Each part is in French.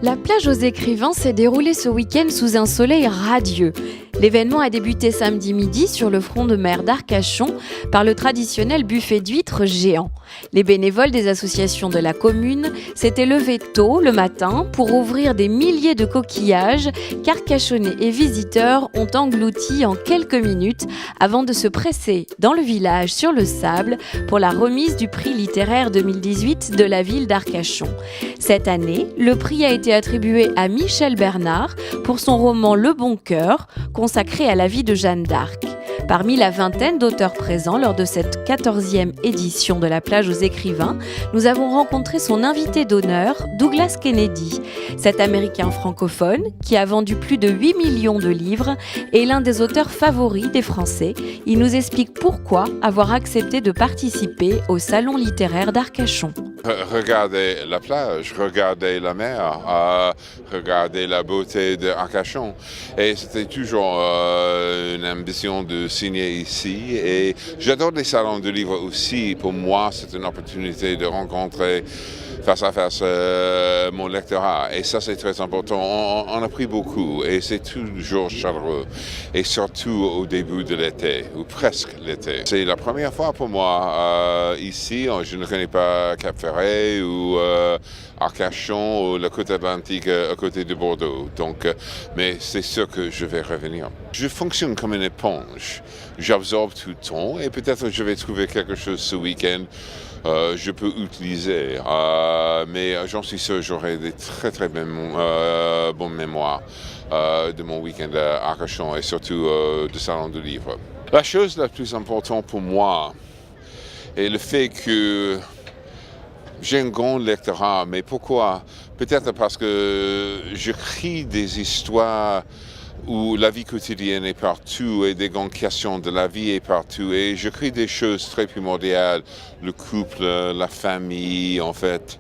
La plage aux écrivains s'est déroulée ce week-end sous un soleil radieux. L'événement a débuté samedi midi sur le front de mer d'Arcachon par le traditionnel buffet d'huîtres géant. Les bénévoles des associations de la commune s'étaient levés tôt le matin pour ouvrir des milliers de coquillages qu'Arcachonnais et visiteurs ont engloutis en quelques minutes avant de se presser dans le village sur le sable pour la remise du prix littéraire 2018 de la ville d'Arcachon. Cette année, le prix a été attribué à Michel Bernard pour son roman Le Bon Cœur, consacré à la vie de Jeanne d'Arc. Parmi la vingtaine d'auteurs présents lors de cette 14e édition de la plage aux écrivains, nous avons rencontré son invité d'honneur, Douglas Kennedy. Cet Américain francophone, qui a vendu plus de 8 millions de livres, est l'un des auteurs favoris des Français. Il nous explique pourquoi avoir accepté de participer au Salon littéraire d'Arcachon. Regardez la plage, regardez la mer, regardez la beauté d'Arcachon. Et c'était toujours une ambition de signer ici. Et j'adore les salons de livres aussi. Pour moi, c'est une opportunité de rencontrer face à face mon lectorat. Et ça, c'est très important. On a pris beaucoup et c'est toujours chaleureux. Et surtout au début de l'été, ou presque l'été. C'est la première fois pour moi ici. Je ne connais pas Cap-Ferret ou Arcachon ou la côte atlantique à côté de Bordeaux. Donc, mais c'est sûr que je vais revenir. Je fonctionne comme une éponge. J'absorbe tout le temps et peut-être je vais trouver quelque chose ce week-end. Je peux utiliser, mais j'en suis sûr j'aurai des très bonnes mémoires de mon week-end à Arcachon et surtout du salon de livres. La chose la plus importante pour moi est le fait que j'ai un grand lectorat, mais pourquoi? Peut-être parce que j'écris des histoires où la vie quotidienne est partout et des grandes questions de la vie est partout. Et j'écris des choses très primordiales, le couple, la famille, en fait,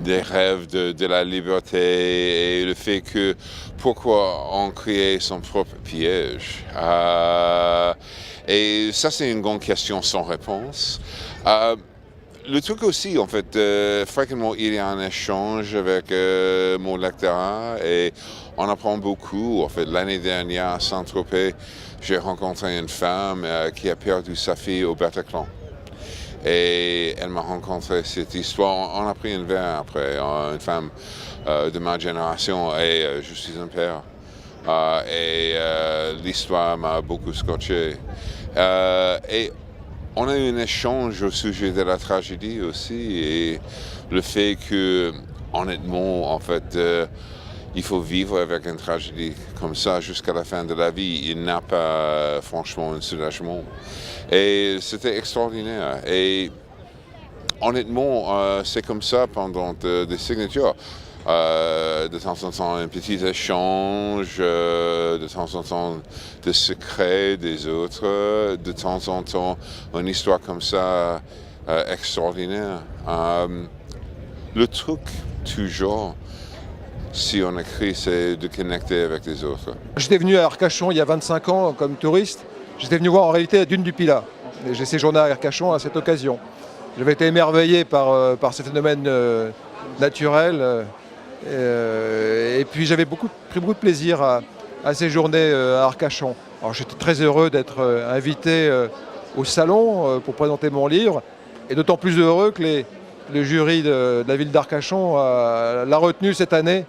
des rêves de la liberté et le fait que pourquoi on crée son propre piège. Et ça, c'est une grande question sans réponse. Le truc aussi, en fait, fréquemment, il y a un échange avec mon lectorat et on apprend beaucoup. En fait, l'année dernière, à Saint-Tropez, j'ai rencontré une femme qui a perdu sa fille au Bataclan. Et elle m'a rencontré cette histoire. On a pris un verre après, une femme de ma génération et je suis un père. Et l'histoire m'a beaucoup scotché. Et on a eu un échange au sujet de la tragédie aussi et le fait que, honnêtement, en fait, il faut vivre avec une tragédie comme ça jusqu'à la fin de la vie. Il n'a pas, franchement, un soulagement. Et c'était extraordinaire. Et honnêtement, c'est comme ça pendant des signatures. De temps en temps, un petit échange, de temps en temps, des secrets des autres, de temps en temps, une histoire comme ça extraordinaire. Le truc, toujours, si on écrit, c'est de connecter avec les autres. J'étais venu à Arcachon il y a 25 ans comme touriste. J'étais venu voir en réalité la dune du Pilat. Et j'ai séjourné à Arcachon à cette occasion. J'avais été émerveillé par ces phénomènes naturels. Et puis j'avais pris beaucoup de plaisir à séjourner à Arcachon. Alors j'étais très heureux d'être invité au salon pour présenter mon livre. Et d'autant plus heureux que le jury de la ville d'Arcachon l'a retenu cette année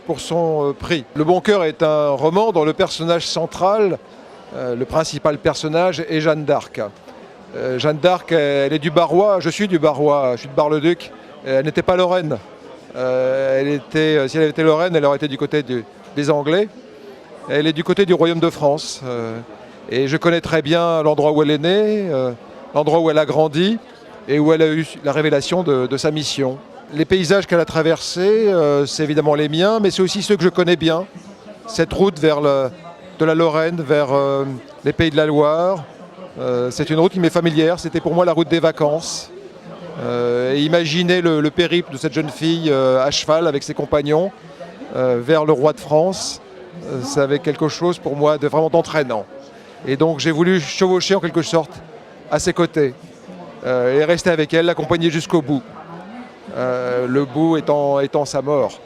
pour son prix. Le Bon Cœur est un roman dont le personnage central, le principal personnage, est Jeanne d'Arc. Jeanne d'Arc, elle est du Barrois, je suis du Barrois, je suis de Bar-le-Duc. Elle n'était pas lorraine. Si elle avait été lorraine, elle aurait été du côté des Anglais. Elle est du côté du Royaume de France. Et je connais très bien l'endroit où elle est née, l'endroit où elle a grandi et où elle a eu la révélation de sa mission. Les paysages qu'elle a traversés, c'est évidemment les miens, mais c'est aussi ceux que je connais bien. Cette route de la Lorraine vers les Pays de la Loire, c'est une route qui m'est familière. C'était pour moi la route des vacances. Et imaginer le périple de cette jeune fille à cheval avec ses compagnons vers le roi de France, ça avait quelque chose pour moi de vraiment entraînant. Et donc j'ai voulu chevaucher en quelque sorte à ses côtés et rester avec elle, l'accompagner jusqu'au bout. Le bout étant sa mort.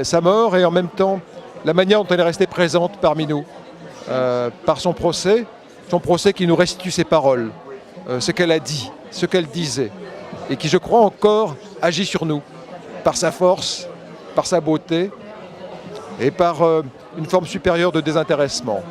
sa mort et en même temps la manière dont elle est restée présente parmi nous, par son procès qui nous restitue ses paroles, ce qu'elle a dit, ce qu'elle disait, et qui, je crois, encore agit sur nous, par sa force, par sa beauté, et par une forme supérieure de désintéressement.